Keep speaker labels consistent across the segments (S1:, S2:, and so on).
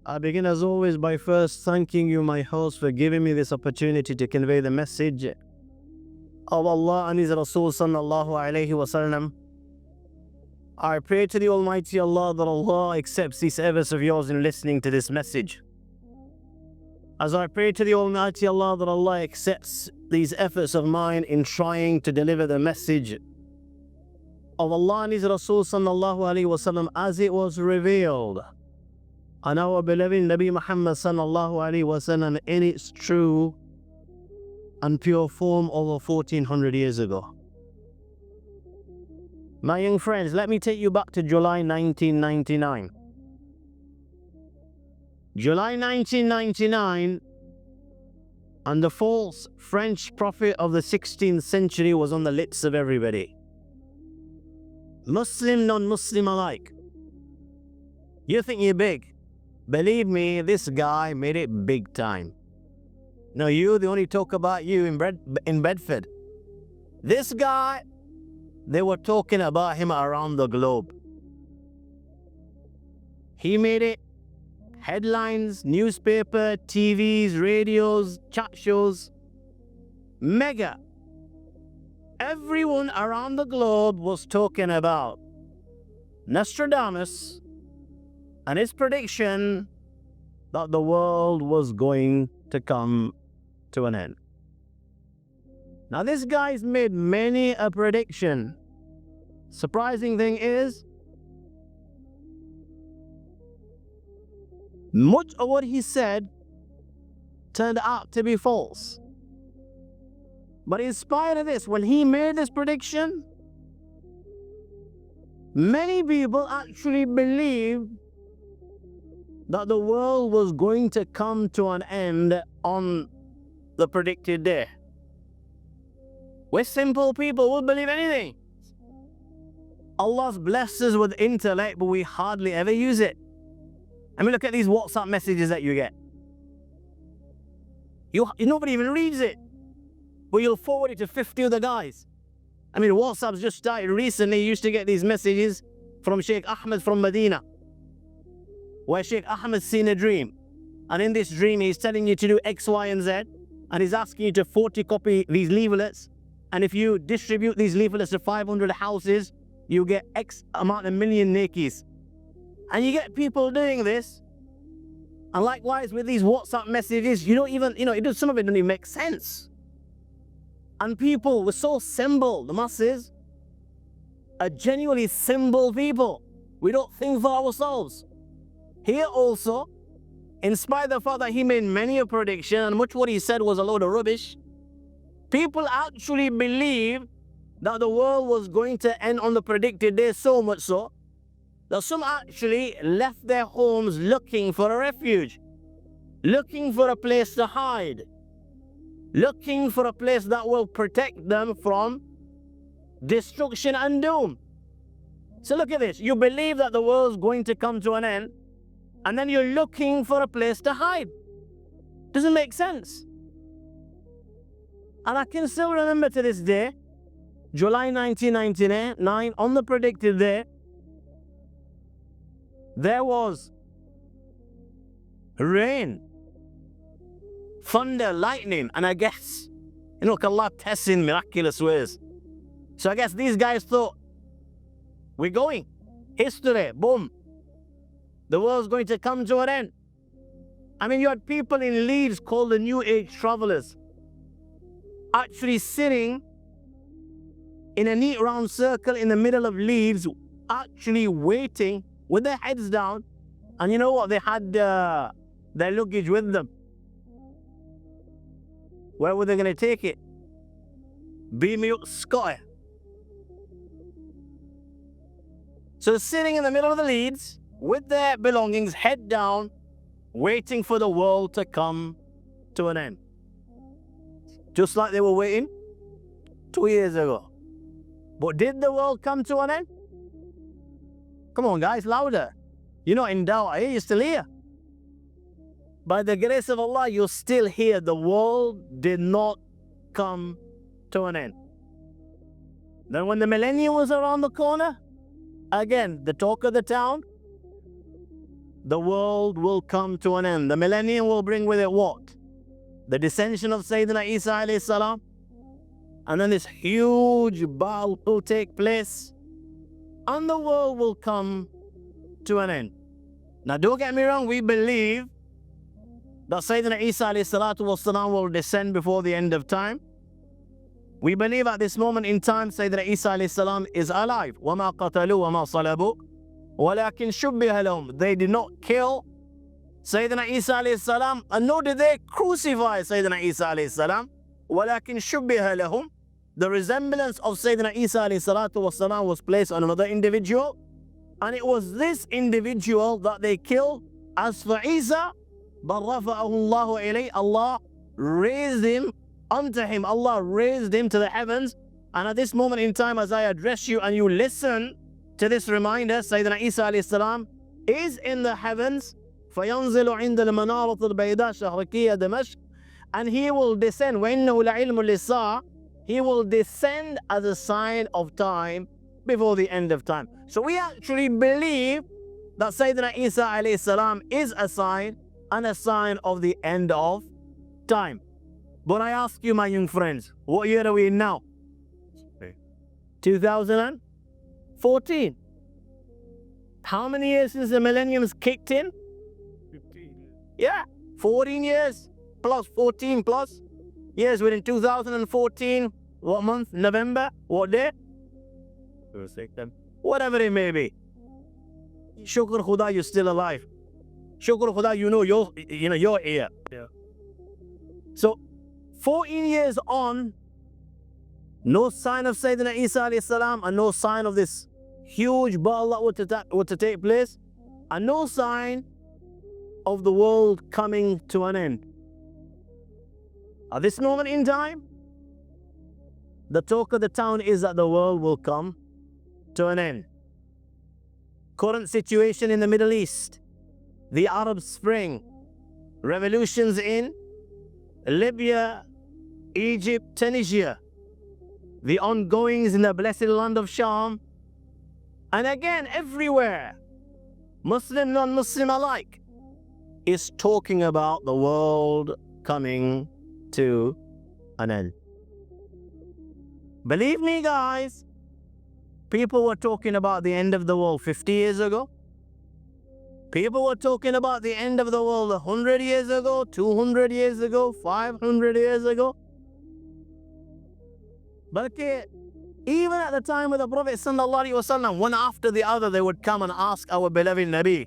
S1: I begin as always by first thanking you, my host, for giving me this opportunity to convey the message of Allah and His Rasul sallallahu alayhi wasallam. I pray to the Almighty Allah that Allah accepts these efforts of yours in listening to this message. As I pray to the Almighty Allah that Allah accepts these efforts of mine in trying to deliver the message of Allah and His Rasul sallallahu alayhi wasallam as it was revealed on our beloved Nabi Muhammad sallallahu alayhi wasallam in its true and pure form over 1400 years ago. My young friends, let me take you back to July 1999. July 1999, and the false French prophet of the 16th century was on the lips of everybody. Muslim, non-Muslim alike. You think you're big? Believe me, this guy made it big time. No, they only talk about you in Bedford. This guy, they were talking about him around the globe. He made it headlines, newspaper, TVs, radios, chat shows. Mega. Everyone around the globe was talking about Nostradamus and his prediction that the world was going to come to an end. Now this guy's made many a prediction. Surprising thing is, much of what he said turned out to be false. But in spite of this, when he made this prediction, many people actually believed that the world was going to come to an end on the predicted day. We're simple people, we'll believe anything. Allah's blessed us with intellect, but we hardly ever use it. I mean, look at these WhatsApp messages that you get. Nobody even reads it, but you'll forward it to 50 other guys. I mean, WhatsApp's just started recently. You used to get these messages from Shaykh Ahmed from Medina, where Shaykh Ahmed's seen a dream. And in this dream, he's telling you to do X, Y, and Z. And he's asking you to photocopy these leaflets. And if you distribute these leaflets to 500 houses, you get X amount of million nakis. And you get people doing this. And likewise with these WhatsApp messages, you don't even, some of it doesn't even make sense. And people were so simple, the masses are genuinely simple people. We don't think for ourselves. Here also, in spite of the fact that he made many a prediction and much what he said was a load of rubbish, people actually believed that the world was going to end on the predicted day, so much so that some actually left their homes looking for a refuge, looking for a place to hide, looking for a place that will protect them from destruction and doom. So look at this. You believe that the world's going to come to an end, and then you're looking for a place to hide. Doesn't make sense. And I can still remember to this day, July 1999, on the predicted day, there was rain, thunder, lightning, and I guess, Allah tests in miraculous ways. So I guess these guys thought, we're going. History, boom. The world's going to come to an end. I mean, you had people in Leeds called the New Age travelers, actually sitting in a neat round circle in the middle of Leeds, actually waiting with their heads down. And you know what? They had their luggage with them. Where were they going to take it? Beam me up, Scotty. So sitting in the middle of the Leeds with their belongings, head down, waiting for the world to come to an end. Just like they were waiting 2 years ago. But did the world come to an end? Come on, guys, louder. You're not in doubt, are you? You're still here. By the grace of Allah, you're still here. The world did not come to an end. Then when the millennium was around the corner, again, the talk of the town, the world will come to an end. The millennium will bring with it what? The descension of Sayyidina Isa alayhi salam. And then this huge battle will take place. And the world will come to an end. Now don't get me wrong, we believe that Sayyidina Isa alayhi salatu wasalam will descend before the end of time. We believe at this moment in time Sayyidina Isa alayhi salam is alive. وَمَا قَتَلُوا وَمَا صَلَبُوا وَلَكِنْ شُبِّهَ لَهُمْ. They did not kill Sayyidina Isa alayhi salam, and nor did they crucify Sayyidina Isa alayhi salam. وَلَكِنْ شُبِّهَ لَهُمْ. The resemblance of Sayyidina Isa alayhi salatu wasalam was placed on another individual, and it was this individual that they killed. As for Isa, بَلْ رَفَعَهُ اللَّهُ إِلَيْهِ. Allah raised him unto him. Allah raised him to the heavens. And at this moment in time, as I address you and you listen to this reminder, Sayyidina Isa alayhi salam is in the heavens. فَيَنْزِلُ عِنْدَ الْمَنَارَةِ الْبَيْضَاءِ شَهْرِكِيَّةِ دَمَشْقٍ. And he will descend. وَإِنَّهُ لَعِلْمٌ لِلسَّاعَةِ. He will descend as a sign of time before the end of time. So we actually believe that Sayyidina Isa alayhi salam is a sign and a sign of the end of time. But I ask you, my young friends, what year are we in now? 2014. How many years since the millennium's kicked in?
S2: 15.
S1: Yeah, 14 years plus 14 plus years. We're in 2014. What month? November? What day? Whatever it may be. Shukr Khuda, you're still alive. Shukr Khuda, you're here.
S2: Yeah.
S1: So 14 years on, no sign of Sayyidina Isa alayhi salam, and no sign of this huge battle that would to take place, and no sign of the world coming to an end. At this moment in time, the talk of the town is that the world will come to an end. Current situation in the Middle East, the Arab Spring, revolutions in Libya, Egypt, Tunisia, the ongoings in the blessed land of Sham, and again everywhere, Muslim, non-Muslim alike, is talking about the world coming to an end. Believe me, guys, people were talking about the end of the world 50 years ago. People were talking about the end of the world 100 years ago, 200 years ago, 500 years ago. But even at the time of the Prophet ﷺ, one after the other, they would come and ask our beloved Nabi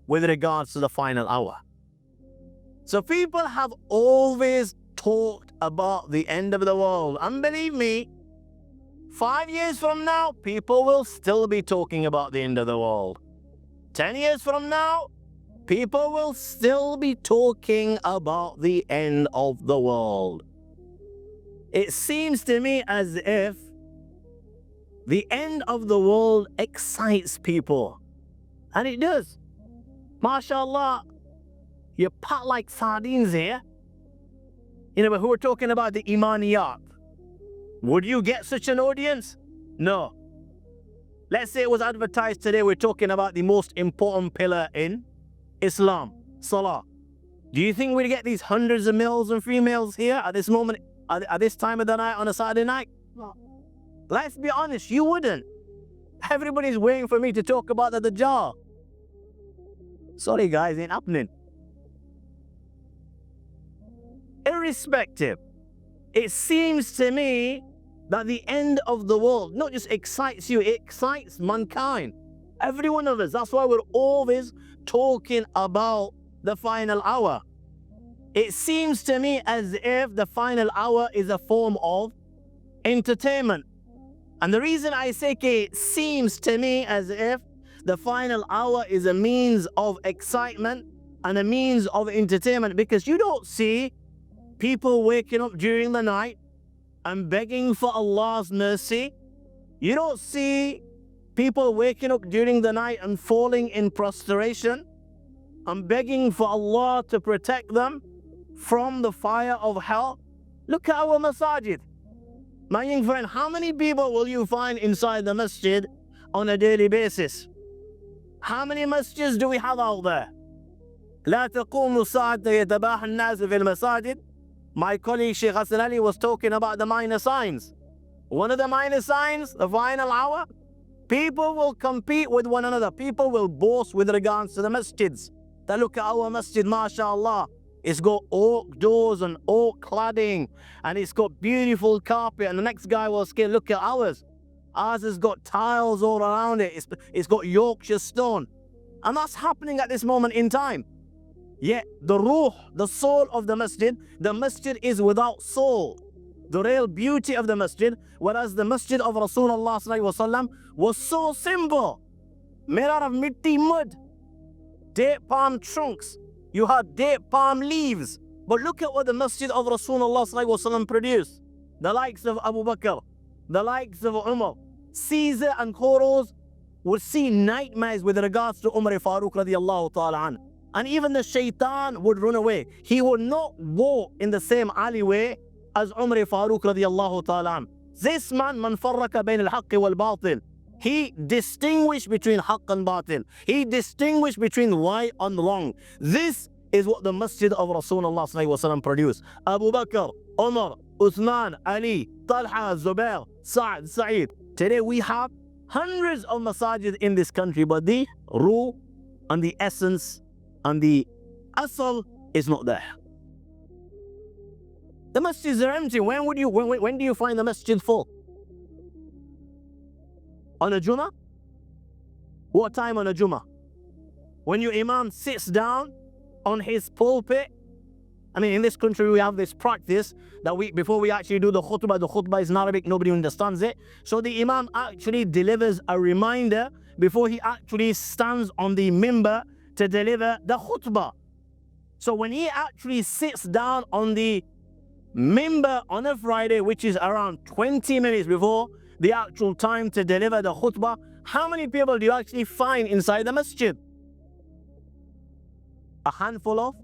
S1: with regards to the final hour. So people have always talked about the end of the world. And believe me, 5 years from now, people will still be talking about the end of the world. 10 years from now, people will still be talking about the end of the world. It seems to me as if the end of the world excites people. And it does. MashaAllah, you're packed like sardines here. But who are talking about the Imaniyat? Would you get such an audience? No. Let's say it was advertised today, we're talking about the most important pillar in Islam, salah. Do you think we'd get these hundreds of males and females here at this moment, at this time of the night on a Saturday night? No. Let's be honest, you wouldn't. Everybody's waiting for me to talk about the Dajjal. Sorry guys, ain't happening. Irrespective, it seems to me that the end of the world not just excites you, it excites mankind. Every one of us. That's why we're always talking about the final hour. It seems to me as if the final hour is a form of entertainment. And the reason I say it seems to me as if the final hour is a means of excitement and a means of entertainment, because you don't see people waking up during the night and begging for Allah's mercy. You don't see people waking up during the night and falling in prostration and begging for Allah to protect them from the fire of hell. Look at our masajid. My young friend, how many people will you find inside the masjid on a daily basis? How many masjids do we have out there? لا تقوم الساعة يتباهى الناس في المساجد. My colleague Shaykh Ahmed Ali was talking about the minor signs. One of the minor signs, the final hour, people will compete with one another. People will boast with regards to the masjids. They look at our masjid, mashallah. It's got oak doors and oak cladding, and it's got beautiful carpet. And the next guy will say, look at ours. Ours has got tiles all around it. It's got Yorkshire stone. And that's happening at this moment in time. Yet the ruh, the soul of the masjid is without soul. The real beauty of the masjid, whereas the masjid of Rasulullah ﷺ was so simple. Made out of mitti, mud, date palm trunks. You had date palm leaves. But look at what the masjid of Rasulullah ﷺ produced. The likes of Abu Bakr, the likes of Umar, Caesar and Khoros would see nightmares with regards to Umar Farooq radiallahu ta'ala an. And even the shaitan would run away. He would not walk in the same alleyway as Umar Farooq radiallahu ta'ala an. This man farraka bayn al-haqq wal-batil. He distinguished between haqq and batil. He distinguished between right and wrong. This is what the masjid of Rasulullah sallallahu alaihi wasallam produced. Abu Bakr, Umar, Uthman, Ali, Talha, Zubair, Sa'd, Sa'id. Today we have hundreds of masajid in this country, but the ruh and the essence and the asal is not there. The masjids are empty. When do you find the masjid full? On a Jummah? What time on a Jummah? When your imam sits down on his pulpit. I mean, in this country we have this practice that before we actually do the khutbah is in Arabic, nobody understands it. So the imam actually delivers a reminder before he actually stands on the mimbar to deliver the khutbah. So when he actually sits down on the mimbar on a Friday, which is around 20 minutes before the actual time to deliver the khutbah, how many people do you actually find inside the masjid? A handful of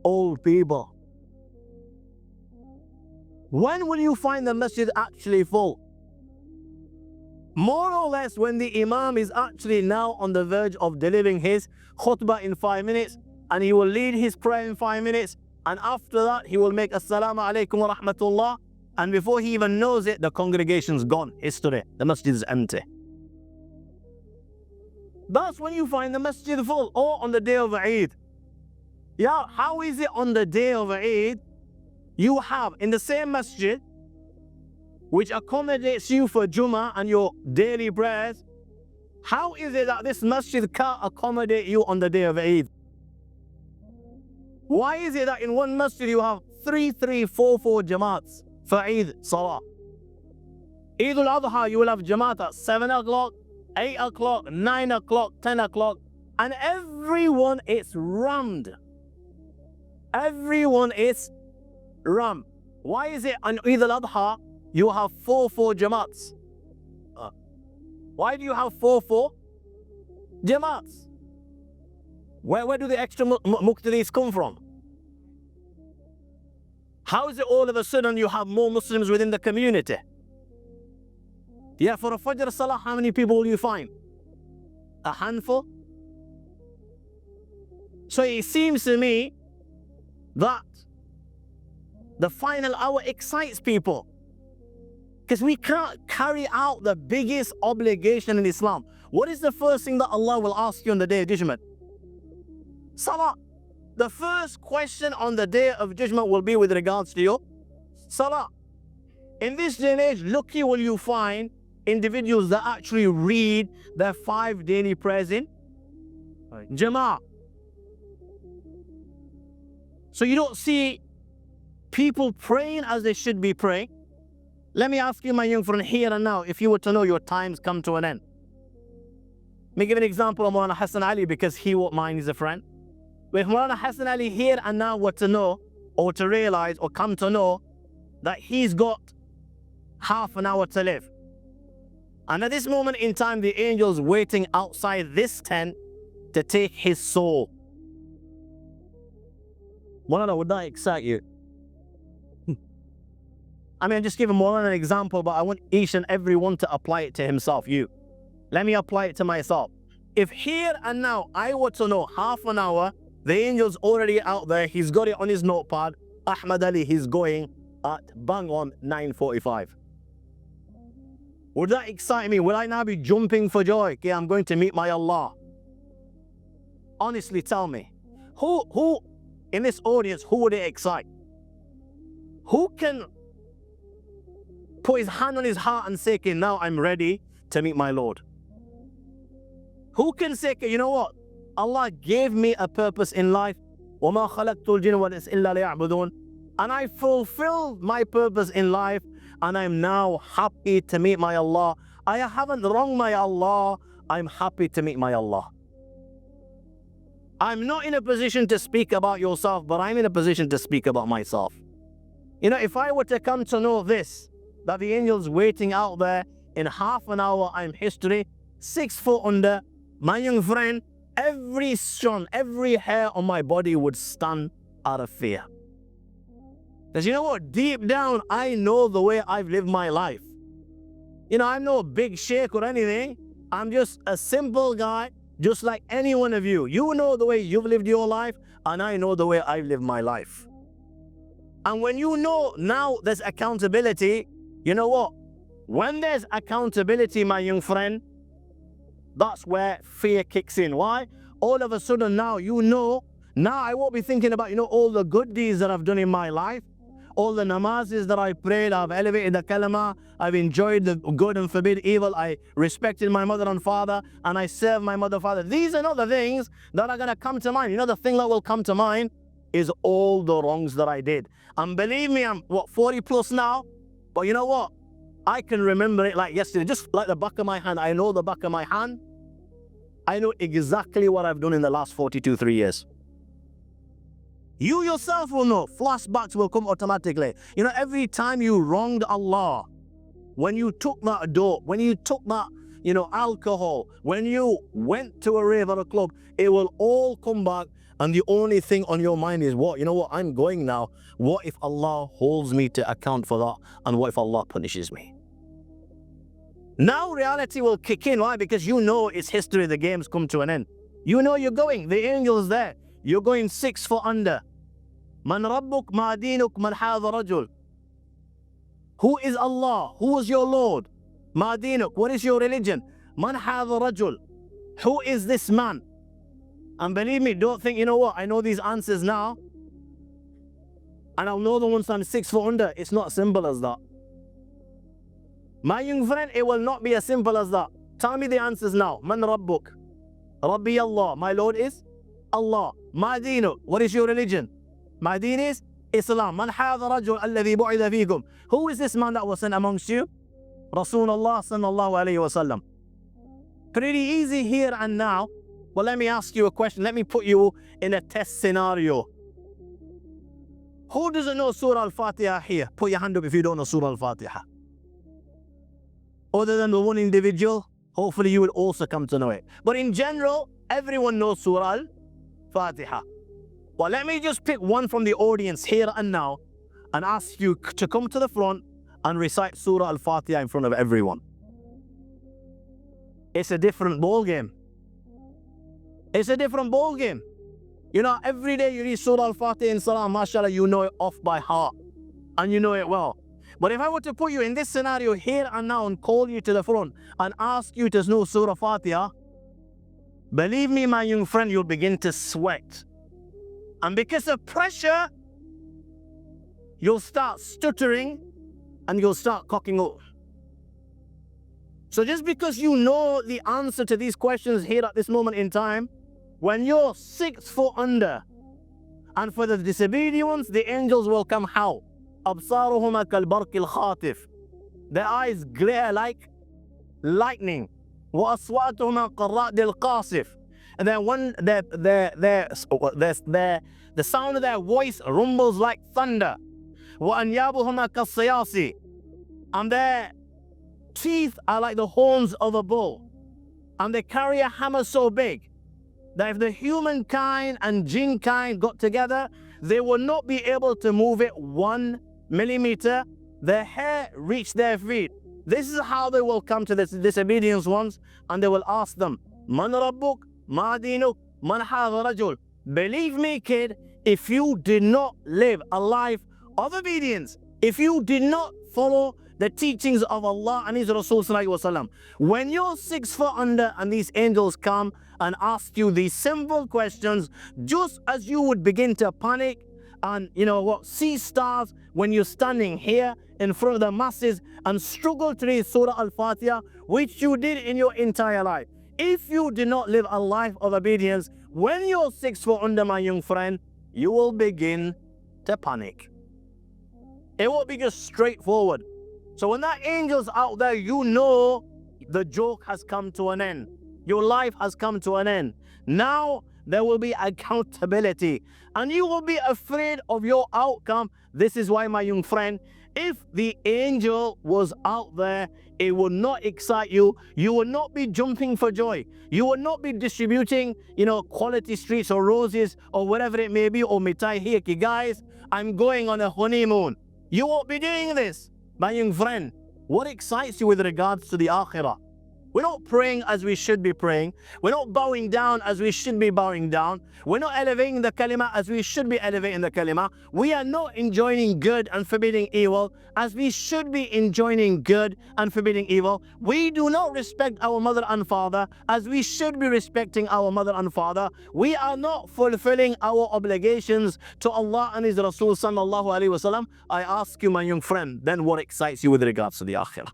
S1: old people. When will you find the masjid actually full? More or less when the imam is actually now on the verge of delivering his khutbah in 5 minutes, and he will lead his prayer in 5 minutes, and after that he will make assalamu alaikum wa rahmatullah, and before he even knows it, the congregation's gone. History. The masjid is empty. That's when you find the masjid full, or on the day of Eid. Yeah, how is it on the day of Eid you have in the same masjid which accommodates you for Jummah and your daily prayers? How is it that this masjid can't accommodate you on the day of Eid? Why is it that in one masjid you have 3-3-4-4 jamaats for Eid salah? Eid al-Adha you will have jamaat at 7 o'clock, 8 o'clock, 9 o'clock, 10 o'clock, and everyone is rammed. Everyone is rammed. Why is it on Eid al-Adha you have 4-4 jamaats? Why do you have 4-4 jamaats? Where do the extra muqtadis come from? How is it all of a sudden you have more Muslims within the community? Yeah, for a Fajr Salah, how many people will you find? A handful? So it seems to me that the final hour excites people, because we can't carry out the biggest obligation in Islam. What is the first thing that Allah will ask you on the day of judgment? Salah. The first question on the day of judgment will be with regards to your salah. In this day and age, lucky will you find individuals that actually read their 5 daily prayers in Jama'ah. So you don't see people praying as they should be praying. Let me ask you, my young friend, here and now, if you were to know your time's come to an end. Let me give an example of Maulana Hassan Ali, because he won't mind, he's a friend. If Maulana Hassan Ali here and now were to know, or to realize, or come to know that he's got half an hour to live, and at this moment in time the angel's waiting outside this tent to take his soul, Maulana, would that excite you? I mean, I'm just giving Maulana an example, but I want each and every one to apply it to himself. Let me apply it to myself. If here and now I were to know half an hour The angel's already out there. He's got it on his notepad. Ahmed Ali, he's going at bang on 9:45. Would that excite me? Will I now be jumping for joy? Okay, I'm going to meet my Allah. Honestly, tell me, who in this audience, who would it excite? Who can put his hand on his heart and say, okay, now I'm ready to meet my Lord? Who can say, okay, you know what? Allah gave me a purpose in life. وَمَا خَلَقْتُ الْجِنَّ وَالْإِنسَ إِلَّا لِيَعْبُدُونَ. And I fulfilled my purpose in life, and I'm now happy to meet my Allah. I haven't wronged my Allah. I'm happy to meet my Allah. I'm not in a position to speak about yourself, but I'm in a position to speak about myself. You know, if I were to come to know this, that the angel's waiting out there, in half an hour I'm history, 6 foot under, my young friend, every strand, every hair on my body would stand out of fear. Because you know what? Deep down, I know the way I've lived my life. You know, I'm no big sheikh or anything. I'm just a simple guy, just like any one of you. You know the way you've lived your life, and I know the way I've lived my life. And when you know now there's accountability, you know what? When there's accountability, my young friend, that's where fear kicks in. Why? All of a sudden now, you know, now I won't be thinking about, you know, all the good deeds that I've done in my life, all the namazes that I prayed, I've elevated the kalama, I've enjoyed the good and forbid evil, I respected my mother and father, and I served my mother and father. These are not the things that are going to come to mind. You know, the thing that will come to mind is all the wrongs that I did. And believe me, I'm, 40 plus now, but you know what? I can remember it like yesterday, just like the back of my hand. I know the back of my hand. I know exactly what I've done in the last 3 years. You yourself will know. Flashbacks will come automatically. You know, every time you wronged Allah, when you took that dope, when you took that, you know, alcohol, when you went to a rave or a club, it will all come back. And the only thing on your mind is what? You know what? I'm going now. What if Allah holds me to account for that? And what if Allah punishes me? Now reality will kick in. Why? Because you know it's history. The game's come to an end. You know you're going. The angel's there. You're going 6 foot under. Man rabbuk ma dinuk man hadha rajul. Who is Allah? Who is your Lord? Ma dinuk. What is your religion? Man hadha rajul. Who is this man? And believe me, don't think, you know what, I know these answers now, and I'll know them once I'm 6 foot under. It's not simple as that. My young friend, it will not be as simple as that. Tell me the answers now. Man rabbuk. Rabbi Allah. My Lord is Allah. Ma dinu. What is your religion? My deen is Islam. Man hadha rajul alladhi bu'idha fikum. Who is this man that was sent amongst you? Rasulullah sallallahu alayhi wa sallam. Pretty easy here and now. Well, let me ask you a question. Let me put you in a test scenario. Who doesn't know Surah Al-Fatiha here? Put your hand up if you don't know Surah Al-Fatiha. Other than the one individual, hopefully you will also come to know it. But in general, everyone knows Surah Al-Fatiha. Well, let me just pick one from the audience here and now and ask you to come to the front and recite Surah Al-Fatiha in front of everyone. It's a different ball game. It's a different ball game. You know, every day you read Surah Al-Fatiha in Salah, mashallah, you know it off by heart. And you know it well. But if I were to put you in this scenario here and now and call you to the front and ask you to know Surah Fatiha, believe me, my young friend, you'll begin to sweat. And because of pressure, you'll start stuttering and you'll start cocking up. So just because you know the answer to these questions here at this moment in time, when you're 6 foot under, and for the disobedient ones, the angels will come how? أبصارهما كالبرق الخاطف. Their eyes glare like lightning. وأصواتهما كالرعد القاصف. And then when the sound of their voice rumbles like thunder. وأنيابهما كالصياصي. And their teeth are like the horns of a bull. And they carry a hammer so big that if the humankind and jinn kind got together, they would not be able to move it 1 millimeter. Their hair reached their feet. This is how they will come to the disobedient ones, and they will ask them, Man rabbuk, ma dinuk, man hadha rajul. Believe me, kid, if you did not live a life of obedience, if you did not follow the teachings of Allah and His Rasul Sallallahu Alaihi Wasallam, when you're 6 foot under and these angels come and ask you these simple questions, just as you would begin to panic and see stars when you're standing here in front of the masses and struggle to read Surah Al-Fatiha, which you did in your entire life. If you did not live a life of obedience, when you're 6 foot under, my young friend, you will begin to panic. It won't be just straightforward. So when that angel's out there, you know the joke has come to an end. Your life has come to an end. Now there will be accountability and you will be afraid of your outcome. This is why, my young friend, if the angel was out there, it would not excite you. You would not be jumping for joy. You would not be distributing, quality streets or roses or whatever it may be, or mitai here, guys, I'm going on a honeymoon. You won't be doing this. My young friend, what excites you with regards to the akhirah? We're not praying as we should be praying. We're not bowing down as we should be bowing down. We're not elevating the kalima as we should be elevating the kalima. We are not enjoining good and forbidding evil as we should be enjoining good and forbidding evil. We do not respect our mother and father as we should be respecting our mother and father. We are not fulfilling our obligations to Allah and His Rasul Sallallahu Alaihi Wasallam. I ask you, my young friend, then what excites you with regards to the akhirah?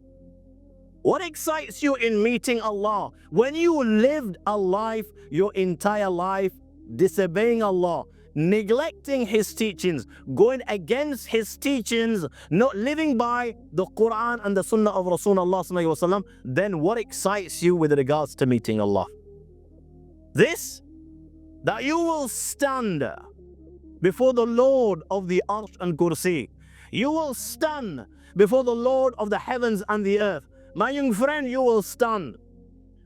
S1: What excites you in meeting Allah? When you lived a life, your entire life, disobeying Allah, neglecting His teachings, going against His teachings, not living by the Quran and the Sunnah of Rasulullah, then what excites you with regards to meeting Allah? This, that you will stand before the Lord of the Arsh and Kursi. You will stand before the Lord of the heavens and the earth. My young friend, you will stand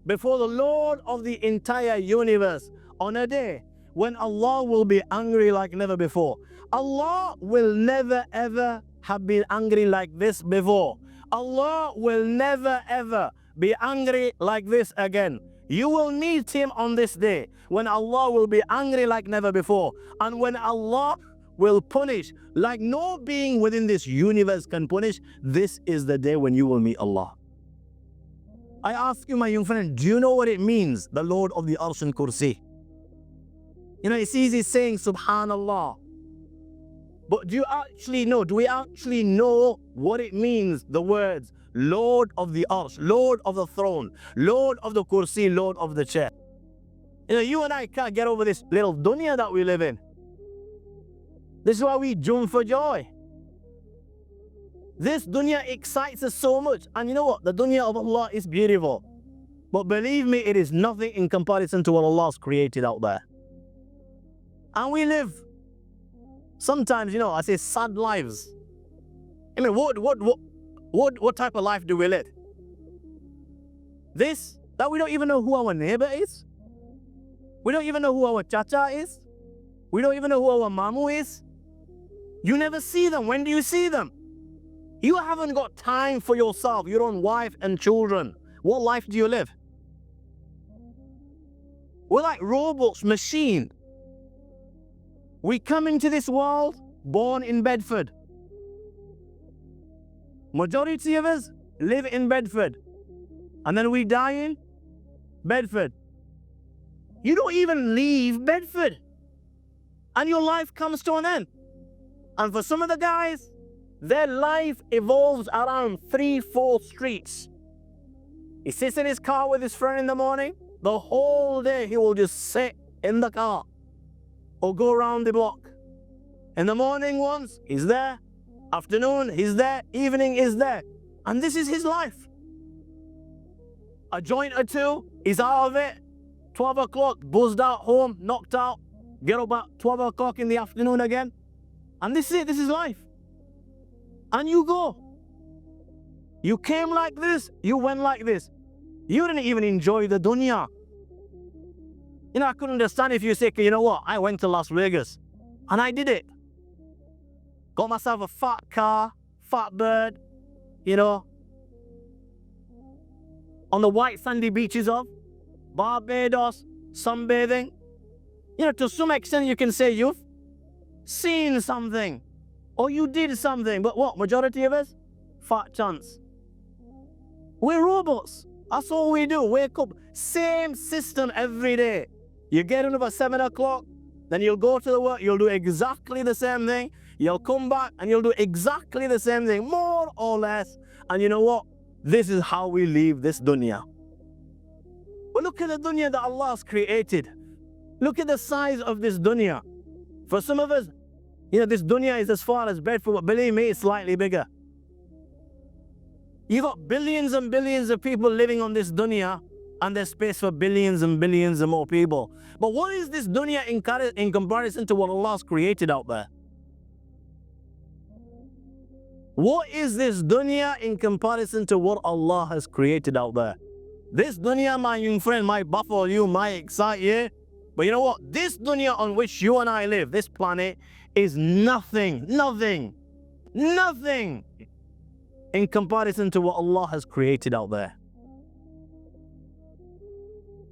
S1: before the Lord of the entire universe on a day when Allah will be angry like never before. Allah will never ever have been angry like this before. Allah will never ever be angry like this again. You will meet Him on this day when Allah will be angry like never before, and when Allah will punish like no being within this universe can punish. This is the day when you will meet Allah. I ask you, my young friend, do you know what it means, the Lord of the Arsh and Kursi? It's easy saying Subhanallah, but do we actually know what it means, the words Lord of the Arsh, Lord of the throne, Lord of the Kursi, Lord of the chair? You and I can't get over this little dunya that we live in. This is why we jump for joy. This dunya excites us so much. And you know what? The dunya of Allah is beautiful. But believe me, it is nothing in comparison to what Allah's created out there. And we live sometimes, I say sad lives. What type of life do we live? This, that we don't even know who our neighbor is. We don't even know who our chacha is. We don't even know who our mamu is. You never see them. When do you see them? You haven't got time for yourself, your own wife and children. What life do you live? We're like robots, machine. We come into this world born in Bedford. Majority of us live in Bedford. And then we die in Bedford. You don't even leave Bedford. And your life comes to an end. And for some of the guys, their life evolves around 3-4 streets. He sits in his car with his friend in the morning. The whole day he will just sit in the car or go around the block. In the morning once, he's there. Afternoon, he's there. Evening, he's there. And this is his life. A joint or two, he's out of it. 12 o'clock, buzzed out home, knocked out. Get up at 12 o'clock in the afternoon again. And this is it, this is life. And you go. You came like this, you went like this. You didn't even enjoy the dunya. I couldn't understand if you say, you know what, I went to Las Vegas and I did it. Got myself a fat car, fat bird, on the white sandy beaches of Barbados, sunbathing. To some extent you can say you've seen something or you did something, but what? Majority of us? Fat chance. We're robots. That's all we do. Wake up. Same system every day. You get up at 7 o'clock, then you'll go to the work, you'll do exactly the same thing. You'll come back and you'll do exactly the same thing, more or less. And you know what? This is how we leave this dunya. But look at the dunya that Allah has created. Look at the size of this dunya. For some of us, this dunya is as far as Bedford, but believe me, it's slightly bigger. You got billions and billions of people living on this dunya, and there's space for billions and billions of more people. But what is this dunya in comparison to what Allah has created out there? What is this dunya in comparison to what Allah has created out there? This dunya, my young friend, might baffle you, might excite you. But you know what? This dunya on which you and I live, this planet, is nothing in comparison to what Allah has created out there.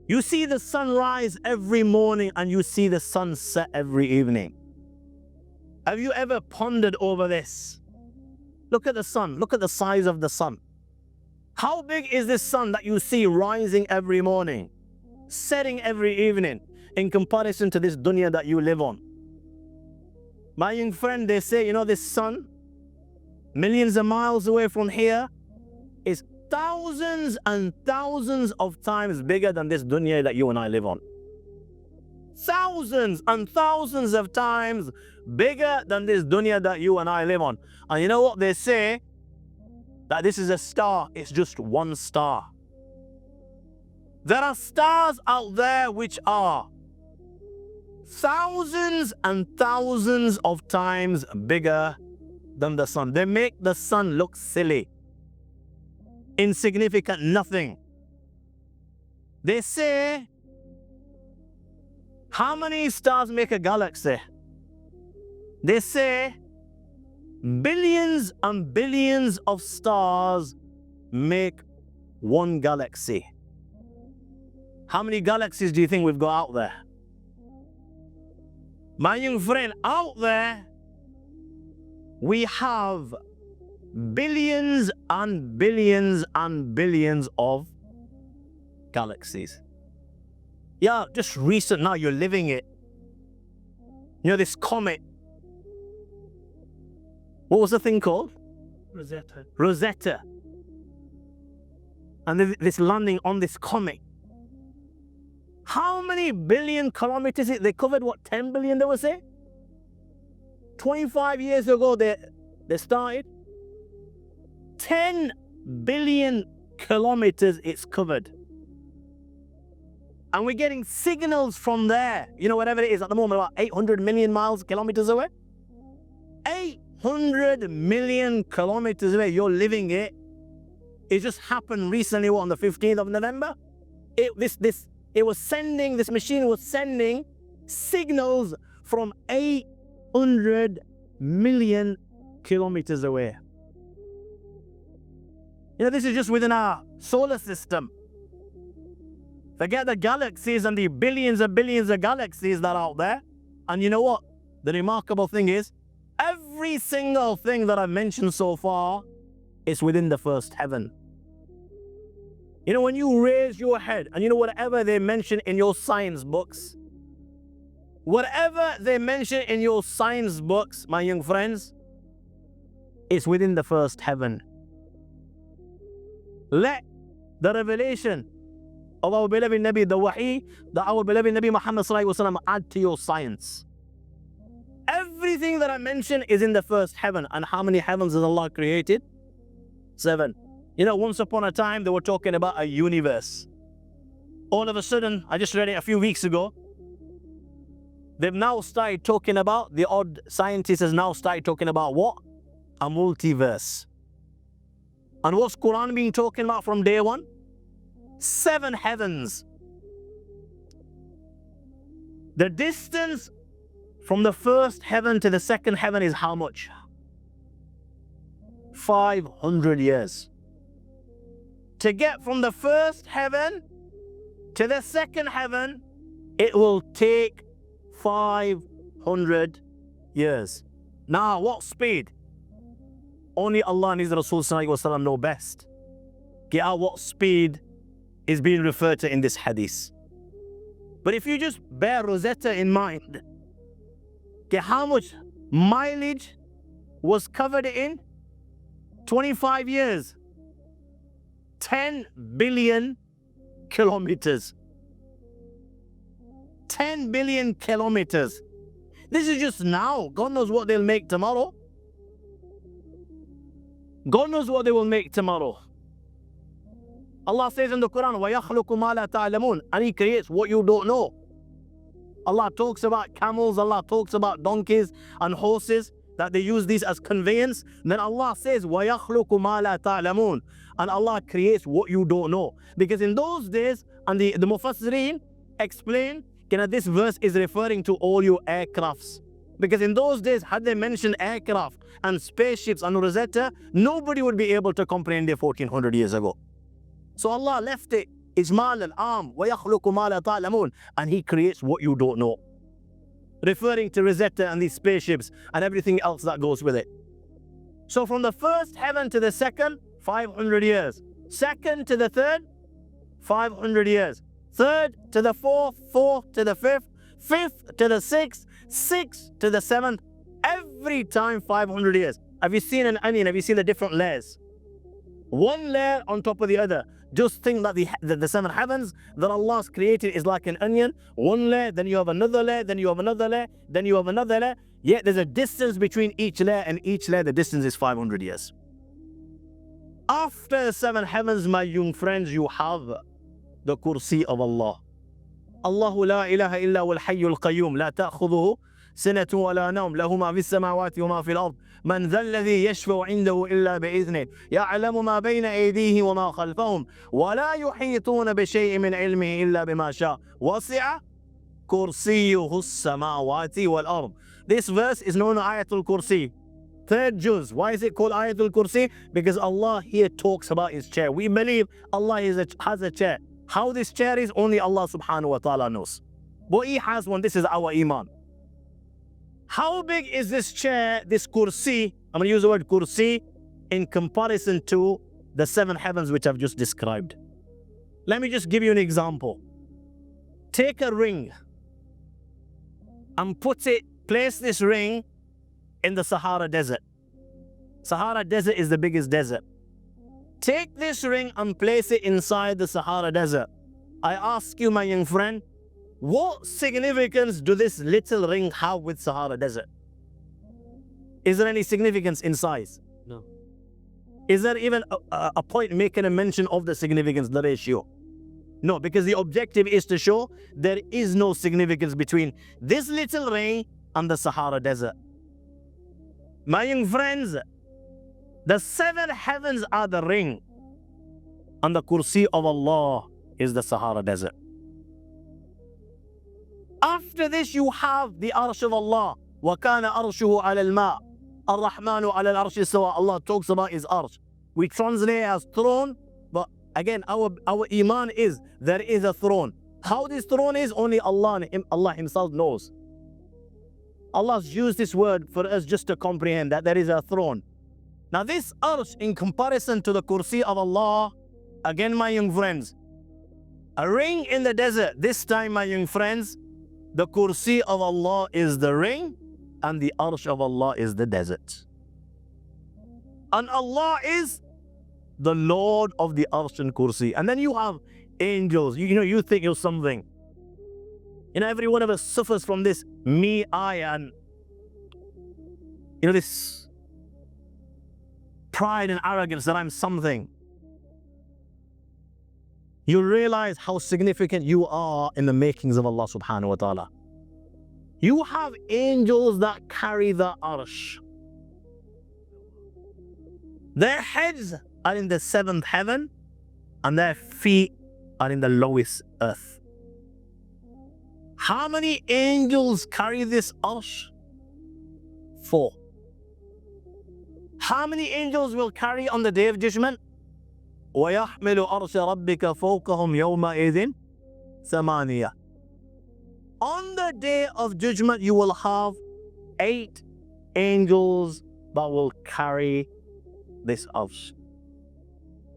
S1: You see the sunrise every morning and you see the sunset every evening. Have you ever pondered over this? Look at the sun. Look at the size of the sun. How big is this sun that you see rising every morning, setting every evening, in comparison to this dunya that you live on? My young friend, they say, this sun, millions of miles away from here, is thousands and thousands of times bigger than this dunya that you and I live on. Thousands and thousands of times bigger than this dunya that you and I live on. And you know what they say? That this is a star. It's just one star. There are stars out there which are thousands and thousands of times bigger than the sun. They make the sun look silly, insignificant, nothing. They say, how many stars make a galaxy? They say billions and billions of stars make one galaxy. How many galaxies do you think we've got out there? My young friend, out there, we have billions and billions and billions of galaxies. Yeah, just recent now, you're living it. This comet. What was the thing called? Rosetta. And this landing on this comet. How many billion kilometers? They covered, 10 billion, they were saying? 25 years ago, they started. 10 billion kilometers it's covered. And we're getting signals from there. Whatever it is at the moment, about 800 million kilometers away. 800 million kilometers away. You're living it. It just happened recently, on the 15th of November. This machine was sending signals from 800 million kilometers away. This is just within our solar system. Forget the galaxies and the billions and billions of galaxies that are out there. And you know what? The remarkable thing is, every single thing that I've mentioned so far is within the first heaven. When you raise your head and whatever they mention in your science books, my young friends, it's within the first heaven. Let the revelation of our beloved Nabi, the wahi, that our beloved Nabi Muhammad sallallahu alaihi wasallam, add to your science. Everything that I mentioned is in the first heaven. And how many heavens has Allah created? 7. Once upon a time, they were talking about a universe. All of a sudden, I just read it a few weeks ago, they've now started talking about, the odd scientist has now started talking about what? A multiverse. And what's Quran been talking about from day one? 7 heavens. The distance from the first heaven to the second heaven is how much? 500 years. To get from the first heaven to the second heaven, it will take 500 years. Now, what speed? Only Allah and His Rasul Sallallahu Alaihi Wasallam know best. Get out what speed is being referred to in this hadith. But if you just bear Rosetta in mind, okay, how much mileage was covered in 25 years? 10 billion kilometers. 10 billion kilometers. This is just now. God knows what they'll make tomorrow. God knows what they will make tomorrow. Allah says in the Quran, وَيَخْلُقُ مَا لَا تَعْلَمُونَ, and He creates what you don't know. Allah talks about camels, Allah talks about donkeys and horses, that they use these as conveyance. Then Allah says, وَيَخْلُقُ مَا لَا تَعْلَمُونَ, and Allah creates what you don't know. Because in those days, and the Mufassirin explain, this verse is referring to all your aircrafts. Because in those days, had they mentioned aircraft and spaceships and Rosetta, nobody would be able to comprehend it 1400 years ago. So Allah left it, Ijmal al-Am, وَيَخْلُقُ مَا لَا تَعْلَمُونَ, and He creates what you don't know. Referring to Rosetta and these spaceships and everything else that goes with it. So from the first heaven to the second, 500 years. Second to the third, 500 years. Third to the fourth, fourth to the fifth, fifth to the sixth, sixth to the seventh. Every time 500 years. Have you seen an onion? Have you seen the different layers? One layer on top of the other. Just think that the seven heavens that Allah's created is like an onion. One layer, then you have another layer, then you have another layer, then you have another layer. Yet there's a distance between each layer, and each layer, the distance is 500 years. After seven heavens, my young friends, you have the kursi of Allah. Allahu la ilaha illa wal hayyul qayyum, la ta'khudhuhu sinatun wa la nawm, lahu ma fis samawati wa ma fil ard. من ذا الذي يشفع عنده إلا بإذنه يعلم ما بين أيديهم وما خلفهم ولا يحيطون بشيء من علمه إلا بما شاء وسع كرسيه السماوات والأرض. This verse is known as Ayatul Kursi. Third juz. Why is it called Ayatul Kursi? Because Allah here talks about His chair. We believe Allah has a chair. How this chair is, only Allah subhanahu wa ta'ala knows. But He has one. This is our iman. How big is this chair, this kursi? I'm going to use the word kursi in comparison to the seven heavens which I've just described. Let me just give you an example. Take a ring and place this ring in the Sahara Desert. Sahara Desert is the biggest desert. Take this ring and place it inside the Sahara Desert. I ask you, my young friend, what significance do this little ring have with Sahara Desert? Is there any significance in size?
S2: No.
S1: Is there even a point making a mention of the significance, the ratio? No, because the objective is to show there is no significance between this little ring and the Sahara Desert. My young friends, the seven heavens are the ring, and the kursi of Allah is the Sahara Desert. After this, you have the arsh of Allah. وَكَانَ أَرْشُهُ عَلَى الْمَاءِ الرَّحْمَنُ عَلَى الْعَرْشِ اسْتَوَى. Allah talks about His arsh. We translate as throne, but again, our iman is there is a throne. How this throne is, only Allah Himself knows. Allah's used this word for us just to comprehend that there is a throne. Now this arsh, in comparison to the kursi of Allah, again, my young friends, a ring in the desert. This time, my young friends, the kursi of Allah is the ring, and the arsh of Allah is the desert. And Allah is the Lord of the arsh and kursi. And then you have angels. You think you're something. Every one of us suffers from this me, I, and this pride and arrogance that I'm something. You realize how significant you are in the makings of Allah subhanahu wa ta'ala. You have angels that carry the arsh. Their heads are in the seventh heaven, and their feet are in the lowest earth. How many angels carry this arsh? 4. How many angels will carry on the day of judgment? وَيَحْمِلُ أَرْشَ رَبِّكَ فَوْقَهُمْ يَوْمَئِذٍ ثَمَانِيَةٌ. On the day of judgment, you will have 8 angels that will carry this arsh.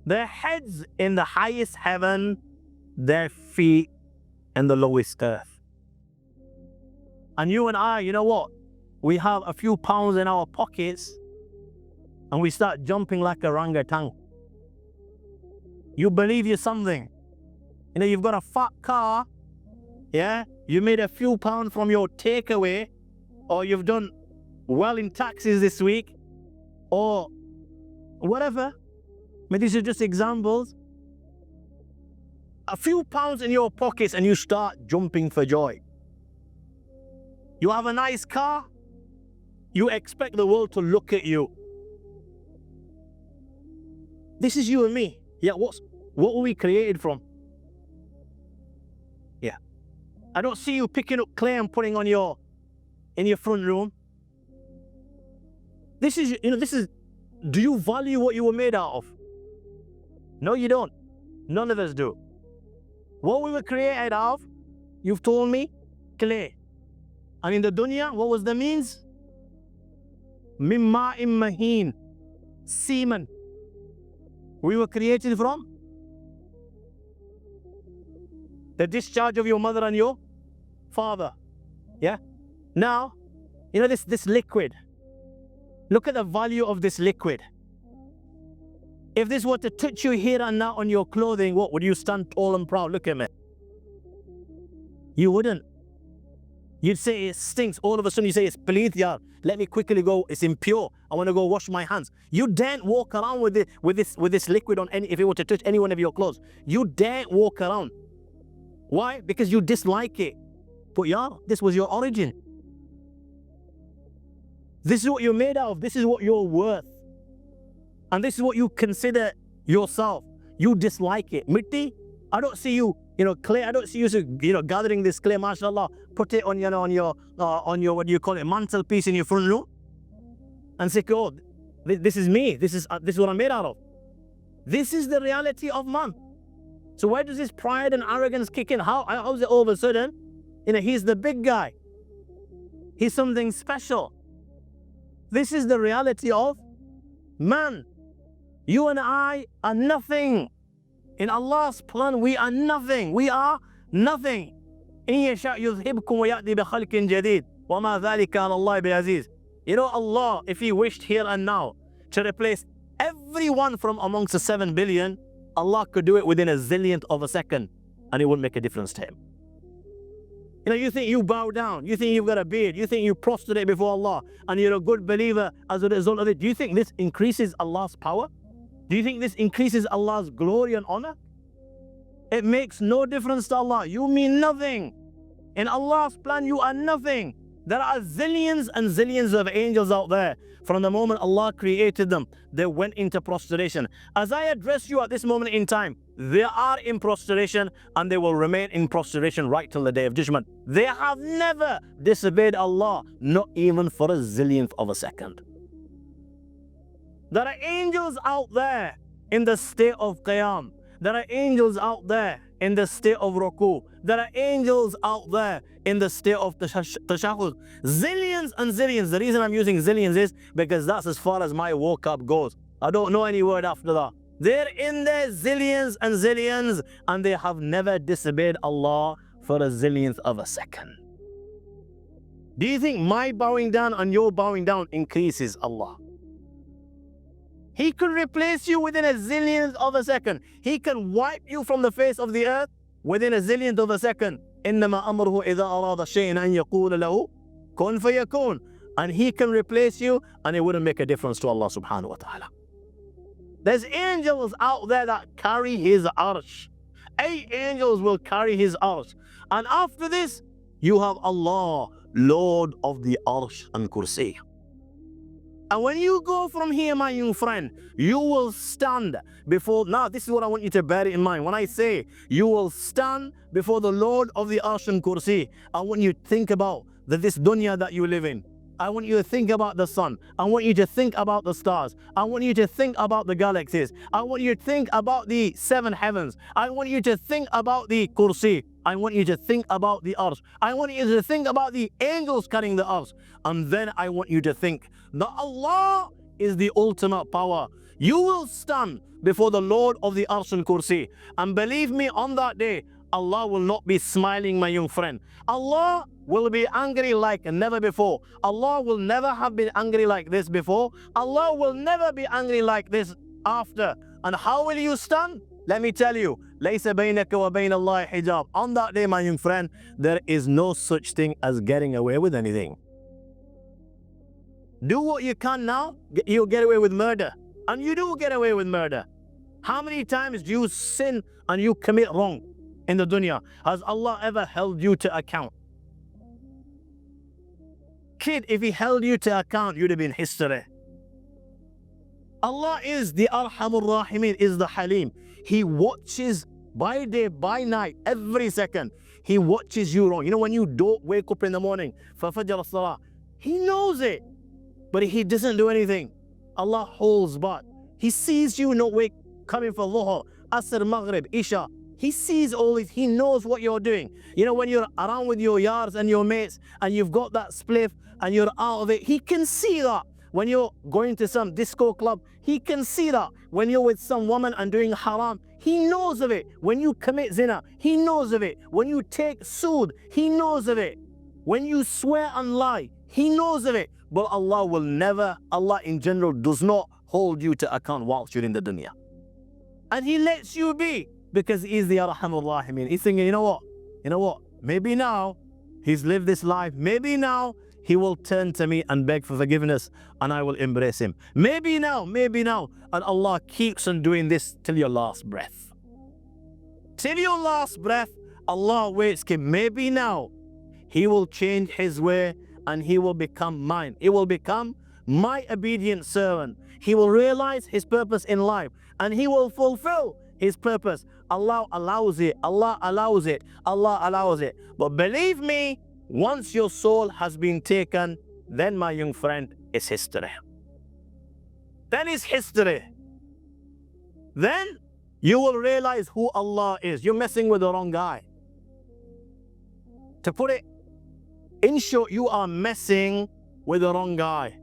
S1: Their heads in the highest heaven, their feet in the lowest earth. And you and I, you know what? We have a few pounds in our pockets and we start jumping like a orangutan. You believe you're something. You know, you've got a fat car, yeah? You made a few pounds from your takeaway, or you've done well in taxes this week, or whatever. I mean, these are just examples. A few pounds in your pockets and you start jumping for joy. You have a nice car, you expect the world to look at you. This is you and me. Yeah, what were we created from? Yeah. I don't see you picking up clay and putting in your front room. This is, do you value what you were made out of? No, you don't. None of us do. What we were created out of, you've told me, clay. And in the dunya, what was the means? Mimma mahin, semen. We were created from the discharge of your mother and your father. Yeah? Now, this liquid. Look at the value of this liquid. If this were to touch you here and now on your clothing, what would you stand tall and proud? Look at me. You wouldn't. You'd say it stinks. All of a sudden you say it's pleath, yeah. Let me quickly go. It's impure. I want to go wash my hands. You daren't walk around with this liquid on if it were to touch any one of your clothes. You daren't walk around. Why? Because you dislike it. But yeah, this was your origin. This is what you're made out of. This is what you're worth. And this is what you consider yourself. You dislike it. Mitti, I don't see you, clay. I don't see you, gathering this clay, mashallah, put it on your, what do you call it, mantelpiece in your front room, and say, oh, this is me. This is what I'm made out of. This is the reality of man. So where does this pride and arrogance kick in? How is it all of a sudden, he's the big guy. He's something special. This is the reality of man. You and I are nothing. In Allah's plan, we are nothing. We are nothing. إِن يَشَأْ يُذْهِبْكُمْ وَيَأْتِي بِخَلْقٍ جَدِيدٍ وَمَا ذَلِكَ عَلَى اللَّهِ بِعَزِيزٍ. Allah, if He wished here and now to replace everyone from amongst the 7 billion, Allah could do it within a zillionth of a second, and it wouldn't make a difference to Him. You think you bow down, you think you've got a beard, you think you prostrate before Allah, and you're a good believer as a result of it. Do you think this increases Allah's power? Do you think this increases Allah's glory and honor? It makes no difference to Allah. You mean nothing. In Allah's plan, you are nothing. There are zillions and zillions of angels out there. From the moment Allah created them, they went into prostration. As I address you at this moment in time, they are in prostration and they will remain in prostration right till the day of judgment. They have never disobeyed Allah, not even for a zillionth of a second. There are angels out there in the state of qiyam. There are angels out there in the state of ruku. There are angels out there in the state of tashahhud. Zillions and zillions. The reason I'm using zillions is because that's as far as my vocab goes. I don't know any word after that. They're in there zillions and zillions, and they have never disobeyed Allah for a zillionth of a second. Do you think my bowing down and your bowing down increases Allah? He could replace you within a zillionth of a second. He can wipe you from the face of the earth within a zillionth of a second. إِنَّمَا أَمْرُهُ إِذَا أَرَادَ شَيْءًا أَن يَقُولَ لَهُ كُن فَيَكُونُ. And He can replace you and it wouldn't make a difference to Allah subhanahu wa ta'ala. There's angels out there that carry His arsh. 8 angels will carry His arsh. And after this, you have Allah, Lord of the arsh and kursi. And when you go from here, my young friend, you will stand before, now this is what I want you to bear in mind. When I say you will stand before the Lord of the Arsh and Kursi, I want you to think about this dunya that you live in. I want you to think about the sun. I want you to think about the stars. I want you to think about the galaxies. I want you to think about the 7 heavens. I want you to think about the Kursi. I want you to think about the arsh. I want you to think about the angels carrying the arsh. And then I want you to think that Allah is the ultimate power. You will stand before the Lord of the Arsh and Kursi. And believe me, on that day, Allah will not be smiling, my young friend. Allah will be angry like never before. Allah will never have been angry like this before. Allah will never be angry like this after. And how will you stand? Let me tell you, لَيْسَ بَيْنَكَ وَبَيْنَ اللَّهِ حِجَابٌ. On that day, my young friend, there is no such thing as getting away with anything. Do what you can now, you'll get away with murder. And you do get away with murder. How many times do you sin and you commit wrong in the dunya? Has Allah ever held you to account? Kid, if he held you to account, you'd have been history. Allah is the Arhamur Rahimin, is the Halim. He watches by day, by night, every second. He watches you wrong. You know, when you don't wake up in the morning for Fajr Salah, He knows it, but He doesn't do anything. Allah holds back. He sees you not wake coming for Dhuhr, Asr, Maghrib, Isha. He sees all this. He knows what you're doing. You know, when you're around with your yars and your mates and you've got that spliff and you're out of it, He can see that. When you're going to some disco club, He can see that. When you're with some woman and doing haram, He knows of it. When you commit zina, He knows of it. When you take sood, He knows of it. When you swear and lie, He knows of it. But Allah will never, Allah in general does not hold you to account whilst you're in the dunya. And He lets you be because He is the Arhamur Rahimin. He's thinking, you know what? Maybe now He's lived this life. Maybe now He will turn to me and beg for forgiveness and I will embrace Him. Maybe now. And Allah keeps on doing this till your last breath. Till your last breath, Allah waits. Maybe now He will change His way and He will become mine. He will become my obedient servant. He will realize His purpose in life and He will fulfill His purpose. Allah allows it. Allah allows it. Allah allows it. But believe me, once your soul has been taken, then, my young friend, it's history. Then it's history. Then you will realize who Allah is. You're messing with the wrong guy. To put it in short, you are messing with the wrong guy.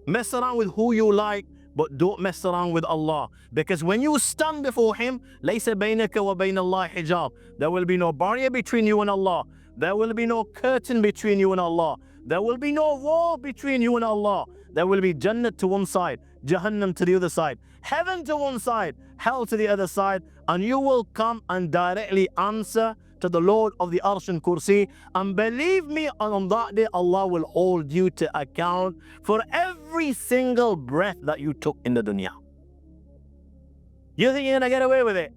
S1: Mess around with who you like, but don't mess around with Allah. Because when you stand before Him, لَيْسَ بَيْنَكَ وَبَيْنَ اللَّهِ حِجَابٌ. There will be no barrier between you and Allah. There will be no curtain between you and Allah. There will be no wall between you and Allah. There will be Jannah to one side, Jahannam to the other side, heaven to one side, hell to the other side, and you will come and directly answer to the Lord of the Arsh and Kursi. And believe me, on that day, Allah will hold you to account for every single breath that you took in the dunya. You think you're gonna get away with it?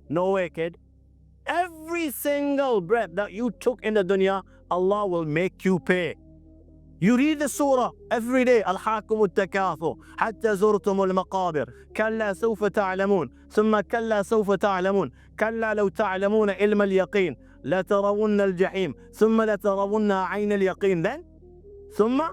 S1: No way, kid. Every single breath that you took in the dunya, Allah will make you pay. You read the surah every day. ألهاكم التكاثر حتى زرتم المقابر كلا سوف تعلمون ثم كلا سوف تعلمون كلا لو تعلمون علم اليقين لترون الجحيم ثم لترون عين اليقين. Then ثم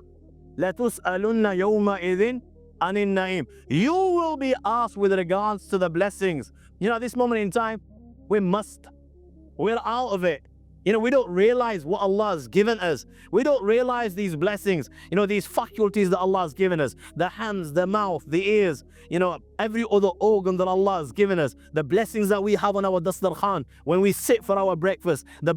S1: لتسألن يومئذ عن النعيم. You will be asked with regards to the blessings. You know, at this moment in time, we're out of it. You know, we don't realize what Allah has given us. We don't realize these blessings, you know, these faculties that Allah has given us. The hands, the mouth, the ears, you know, every other organ that Allah has given us. The blessings that we have on our dastarkhan when we sit for our breakfast. The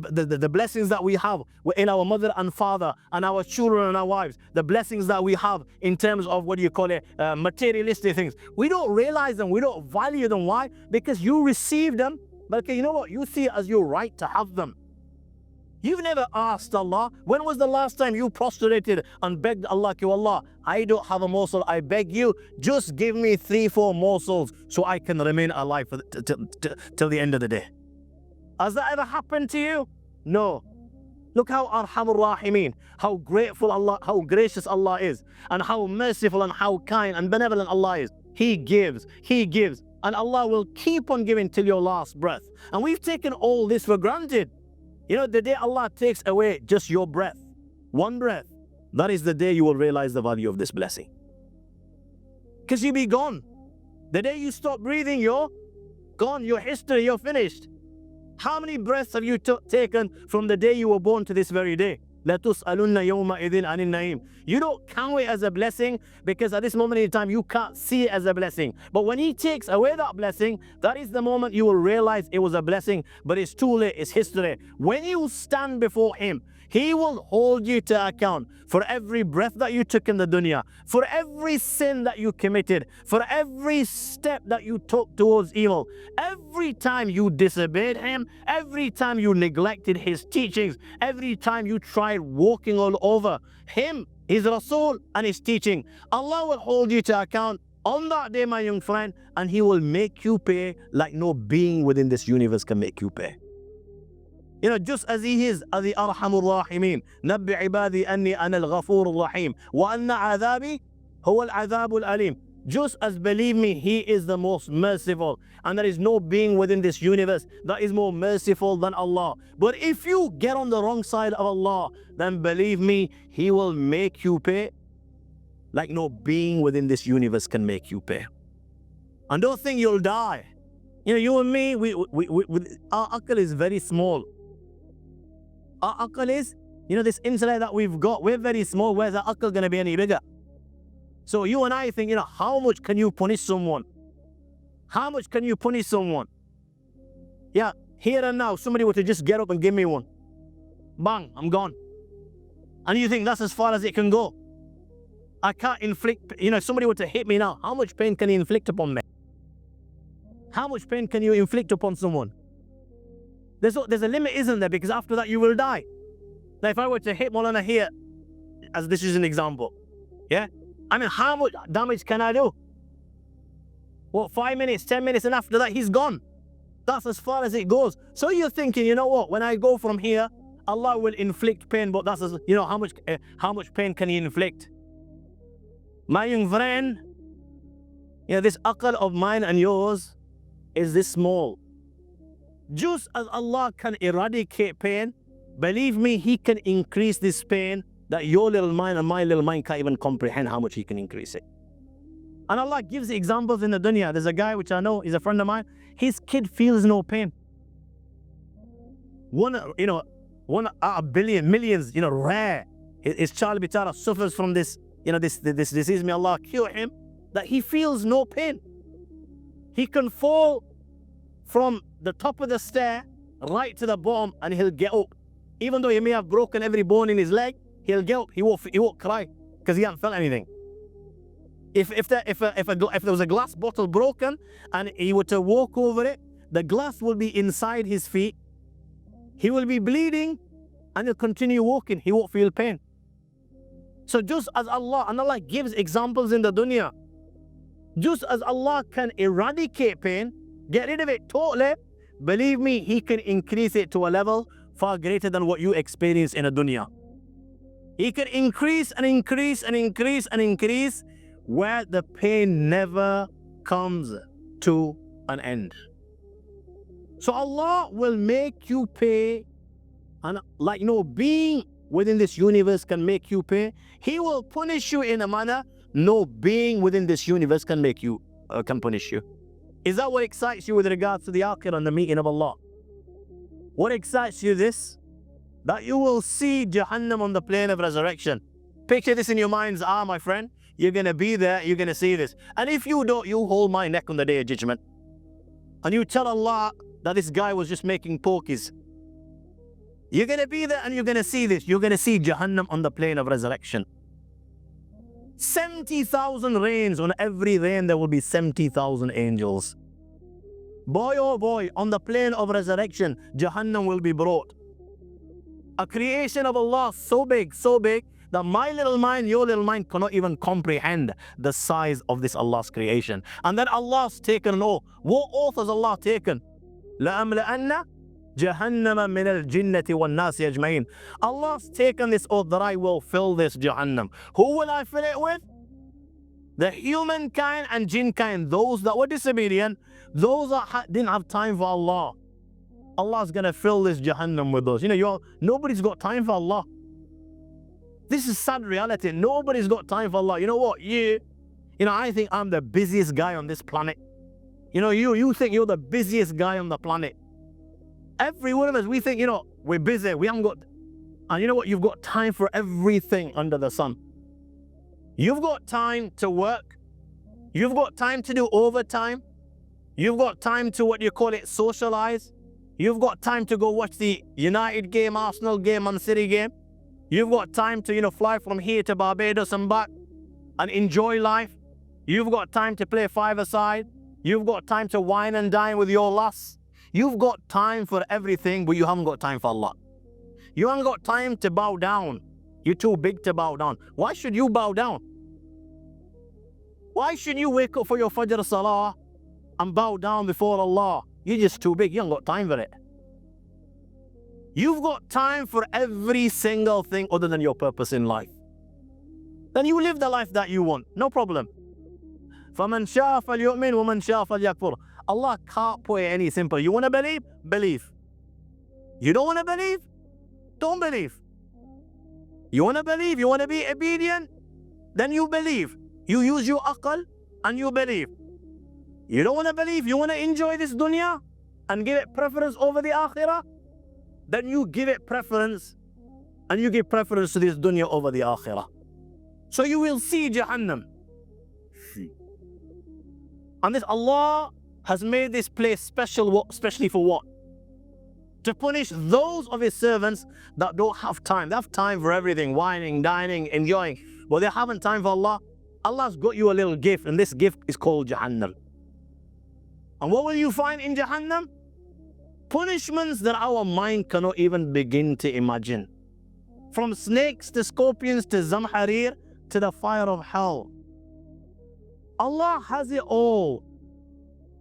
S1: blessings that we have in our mother and father and our children and our wives. The blessings that we have in terms of, materialistic things. We don't realize them. We don't value them. Why? Because you receive them. But you know what? You see it as your right to have them. You've never asked Allah. When was the last time you prostrated and begged Allah, Allah, I don't have a morsel. I beg you, just give me 3-4 morsels so I can remain alive till the end of the day. Has that ever happened to you? No. Look how Arhamur Rahimin, how grateful Allah, how gracious Allah is, and how merciful and how kind and benevolent Allah is. He gives, and Allah will keep on giving till your last breath. And we've taken all this for granted. You know, the day Allah takes away just your breath, one breath, that is the day you will realize the value of this blessing. Because you'll be gone. The day you stop breathing, you're gone, you're history, you're finished. How many breaths have you taken from the day you were born to this very day? لَتُسْأَلُنَّ يَوْمَئِذٍ عَنِ النَّعِيمِ. You don't count it as a blessing because at this moment in time you can't see it as a blessing. But when He takes away that blessing, that is the moment you will realize it was a blessing. But it's too late, it's history. When you stand before Him, He will hold you to account for every breath that you took in the dunya, for every sin that you committed, for every step that you took towards evil, every time you disobeyed Him, every time you neglected His teachings, every time you tried walking all over Him, His Rasul and His teaching. Allah will hold you to account on that day, my young friend, and He will make you pay like no being within this universe can make you pay. You know, just as He is the Arhamur Rahimin. Nabbi ibadi anni ana al-Ghafur rahim wa anna adhabi huwa al-adhabul alim. Just as, believe me, He is the most merciful, and there is no being within this universe that is more merciful than Allah. But if you get on the wrong side of Allah, then believe me, He will make you pay like no being within this universe can make you pay. And don't think you'll die. You know, you and me, our aql is very small. Our aql is, you know, this intellect that we've got, we're very small. Where's our aql going to be any bigger? So you and I think, you know, how much can you punish someone? How much can you punish someone? Yeah, here and now, somebody were to just get up and give me one. Bang, I'm gone. And you think that's as far as it can go? I can't inflict, you know, if somebody were to hit me now, how much pain can he inflict upon me? How much pain can you inflict upon someone? There's a limit, isn't there? Because after that, you will die. Now, if I were to hit Maulana here, as this is an example, yeah? I mean, how much damage can I do? What, 5 minutes, 10 minutes, and after that, he's gone. That's as far as it goes. So you're thinking, you know what? When I go from here, Allah will inflict pain, but that's, you know, how much pain can He inflict? My young friend, you know, this aql of mine and yours is this small. Just as Allah can eradicate pain, believe me, He can increase this pain that your little mind and my little mind can't even comprehend how much He can increase it. And Allah gives examples in the dunya. There's a guy which I know, he's a friend of mine. His kid feels no pain. One out of millions, you know, rare. His child bitara suffers from this, you know, this disease. May Allah cure him. That he feels no pain. He can fall from the top of the stair right to the bottom and he'll get up. Even though he may have broken every bone in his leg, he'll get up. He won't cry because he hasn't felt anything. If there was a glass bottle broken and he were to walk over it, the glass will be inside his feet. He will be bleeding and he'll continue walking. He won't feel pain. So just as Allah gives examples in the dunya, just as Allah can eradicate pain, get rid of it totally, believe me, He can increase it to a level far greater than what you experience in a dunya. He can increase and increase and increase and increase where the pain never comes to an end. So Allah will make you pay, and like no being within this universe can make you pay. He will punish you in a manner no being within this universe can make you, can punish you. Is that what excites you with regards to the akhirah and the meeting of Allah? What excites you this? That you will see Jahannam on the plane of resurrection. Picture this in your mind's eye, my friend. You're going to be there, you're going to see this. And if you don't, you hold my neck on the day of judgment. And you tell Allah that this guy was just making pokies. You're going to be there and you're going to see this. You're going to see Jahannam on the plane of resurrection. 70,000 rains. On every rain there will be 70,000 angels. Boy, oh boy, on the plane of resurrection, Jahannam will be brought. A creation of Allah so big that my little mind, your little mind cannot even comprehend the size of this Allah's creation. And then Allah's taken an oath. What oath has Allah taken? لَأَمْلَأَنَّ جَهَنَّمَ مِنَ الْجِنَّةِ وَالنَّاسِ أَجْمَعِينَ. Allah's taken this oath that I will fill this Jahannam. Who will I fill it with? The humankind and jinnkind, those that were disobedient, those that didn't have time for Allah. Allah's going to fill this Jahannam with those. You know, nobody's got time for Allah. This is sad reality. Nobody's got time for Allah. You know what? I think I'm the busiest guy on this planet. You know, you think you're the busiest guy on the planet. Every one of us, we think, we're busy, we haven't got, and you know what? You've got time for everything under the sun. You've got time to work. You've got time to do overtime. You've got time to, socialize. You've got time to go watch the United game, Arsenal game, Man City game. You've got time to, fly from here to Barbados and back and enjoy life. You've got time to play five-a-side. You've got time to wine and dine with your lass. You've got time for everything, but you haven't got time for Allah. You haven't got time to bow down. You're too big to bow down. Why should you bow down? Why should you wake up for your Fajr Salah and bow down before Allah? You're just too big. You haven't got time for it. You've got time for every single thing other than your purpose in life. Then you live the life that you want. No problem. فَمَنْ شَاءَ فَلْيُؤْمِنْ وَمَنْ شَاءَ فَلْيَكْفُرْ. Allah can't put it any simple. You want to believe? Believe. You don't want to believe? Don't believe. You want to believe? You want to be obedient? Then you believe. You use your aql and you believe. You don't want to believe? You want to enjoy this dunya and give it preference over the akhirah? Then you give it preference and you give preference to this dunya over the akhirah. So you will see Jahannam. And this Allah has made this place special, especially for what? To punish those of His servants that don't have time. They have time for everything, whining, dining, enjoying. But they haven't time for Allah. Allah's got you a little gift, and this gift is called Jahannam. And what will you find in Jahannam? Punishments that our mind cannot even begin to imagine. From snakes to scorpions to zamharir to the fire of hell. Allah has it all.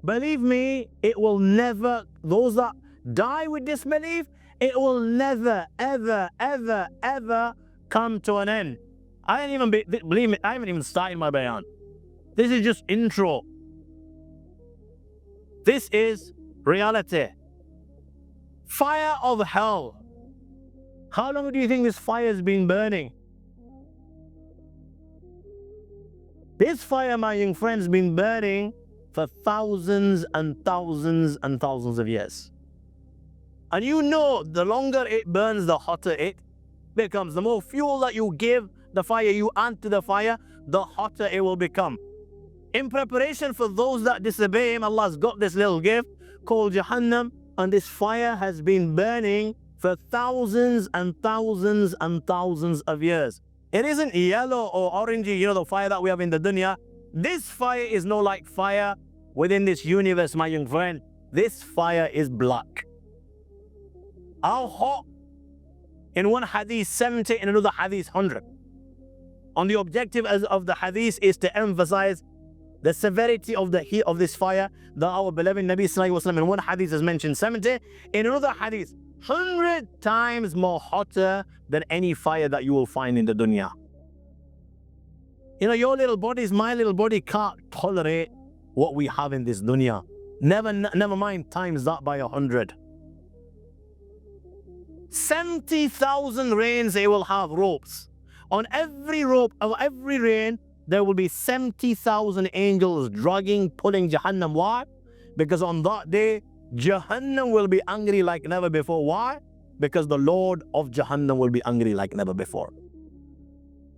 S1: Believe me, it will never, those that die with disbelief, it will never, ever, ever, ever come to an end. Believe me, I haven't even started my bayan. This is just intro. This is reality. Fire of hell. How long do you think this fire has been burning? This fire, my young friends, has been burning for thousands and thousands and thousands of years. And you know, the longer it burns, the hotter it becomes. The more fuel that you give the fire, you add to the fire, the hotter it will become. In preparation for those that disobey Him, Allah's got this little gift called Jahannam, and this fire has been burning for thousands and thousands and thousands of years. It isn't yellow or orangey, the fire that we have in the dunya. This fire is no like fire within this universe, my young friend. This fire is black. How hot? In one hadith 70, in another hadith 100. And the objective of the hadith is to emphasize the severity of the heat of this fire that our beloved Nabi Sallallahu Alaihi Wasallam in one hadith has mentioned 70, in another hadith 100 times more hotter than any fire that you will find in the dunya. Your little bodies, my little body can't tolerate what we have in this dunya. Never mind times that by 100. 70,000 rains they will have ropes. On every rope of every rain, there will be 70,000 angels dragging, pulling Jahannam. Why? Because on that day, Jahannam will be angry like never before. Why? Because the Lord of Jahannam will be angry like never before.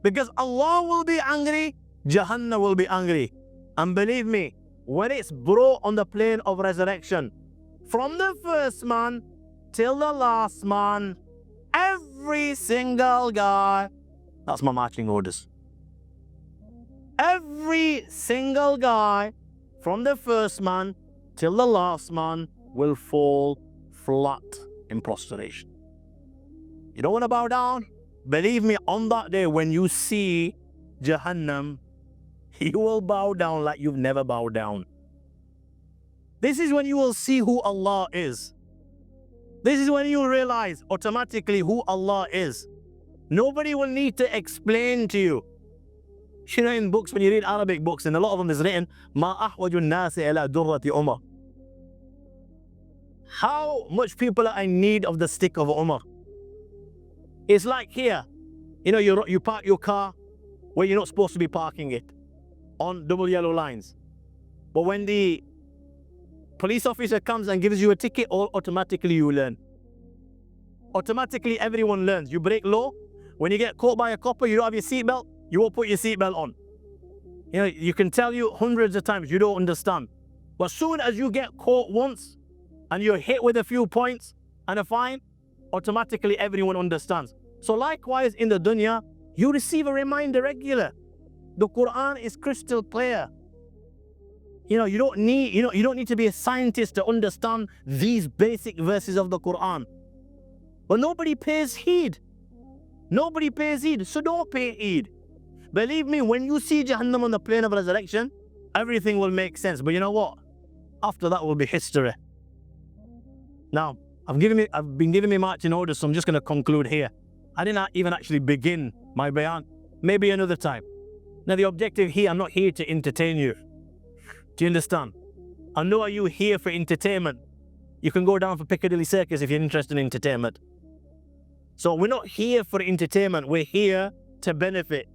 S1: Because Allah will be angry, Jahannam will be angry. And believe me, when it's brought on the plane of resurrection, from the first man till the last man, every single guy, that's my marching orders. Every single guy, from the first man till the last man, will fall flat in prostration. You don't want to bow down? Believe me, on that day when you see Jahannam, you will bow down like you've never bowed down. This is when you will see who Allah is. This is when you realize automatically who Allah is. Nobody will need to explain to you. In books, when you read Arabic books, and a lot of them is written, مَا أَحْوَجُ النَّاسِ إِلَى دُرَّةِ Umar. How much people are in need of the stick of Umar? It's like here, you park your car where you're not supposed to be parking it, on double yellow lines. But when the Police officer comes and gives you a ticket, or automatically you learn. Automatically everyone learns. You break law. When you get caught by a copper, you don't have your seatbelt, you won't put your seatbelt on. You know, you can tell you hundreds of times, you don't understand. But as soon as you get caught once and you're hit with a few points and a fine, automatically everyone understands. So likewise in the dunya, you receive a reminder regular. The Quran is crystal clear. You know, you don't need to be a scientist to understand these basic verses of the Quran. But nobody pays heed. Nobody pays heed, so don't pay heed. Believe me, when you see Jahannam on the plane of resurrection, everything will make sense. But you know what? After that will be history. Now, I've been giving me marching orders, so I'm just going to conclude here. I didn't even actually begin my bayan. Maybe another time. Now, the objective here, I'm not here to entertain you. Do you understand? I know are you here for entertainment. You can go down for Piccadilly Circus if you're interested in entertainment. So we're not here for entertainment. We're here to benefit.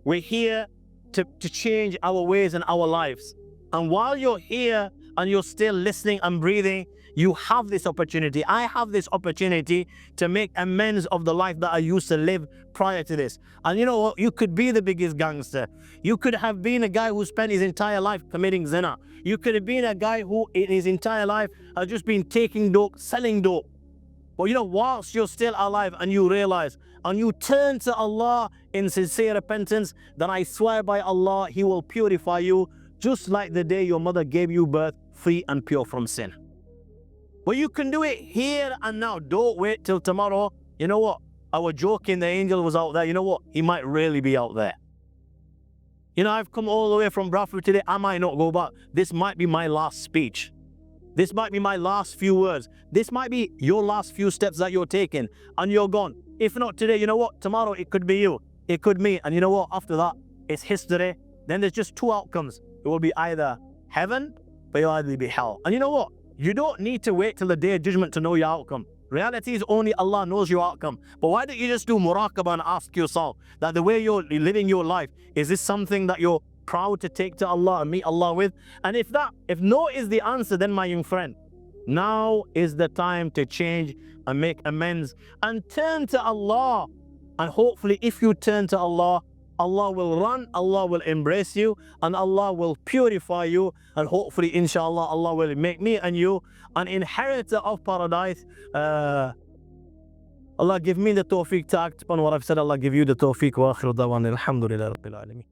S1: We're here to change our ways and our lives. And while you're here and you're still listening and breathing, you have this opportunity. I have this opportunity to make amends of the life that I used to live prior to this. And you know what? You could be the biggest gangster. You could have been a guy who spent his entire life committing zina. You could have been a guy who in his entire life has just been taking dope, selling dope. But you know, whilst you're still alive and you realize and you turn to Allah in sincere repentance, then I swear by Allah, He will purify you just like the day your mother gave you birth, free and pure from sin. But you can do it here and now. Don't wait till tomorrow. You know what? I was joking, the angel was out there. You know what? He might really be out there. You know, I've come all the way from Bradford today. I might not go back. This might be my last speech. This might be my last few words. This might be your last few steps that you're taking and you're gone. If not today, you know what? Tomorrow it could be you. It could me. And you know what? After that, it's history. Then there's just two outcomes. It will be either heaven, but it'll either be hell. And you know what? You don't need to wait till the day of judgment to know your outcome. Reality is only Allah knows your outcome. But why don't you just do muraqabah and ask yourself that the way you're living your life, is this something that you're proud to take to Allah and meet Allah with? And if no is the answer, then my young friend, now is the time to change and make amends and turn to Allah. And hopefully if you turn to Allah, Allah will run, Allah will embrace you, and Allah will purify you, and hopefully inshallah Allah will make me and you an inheritor of paradise. Allah give me the tawfiq to act upon what I've said. Allah give you the tawfiq. Wa akhiru dawan alhamdulillah rabbil alameen.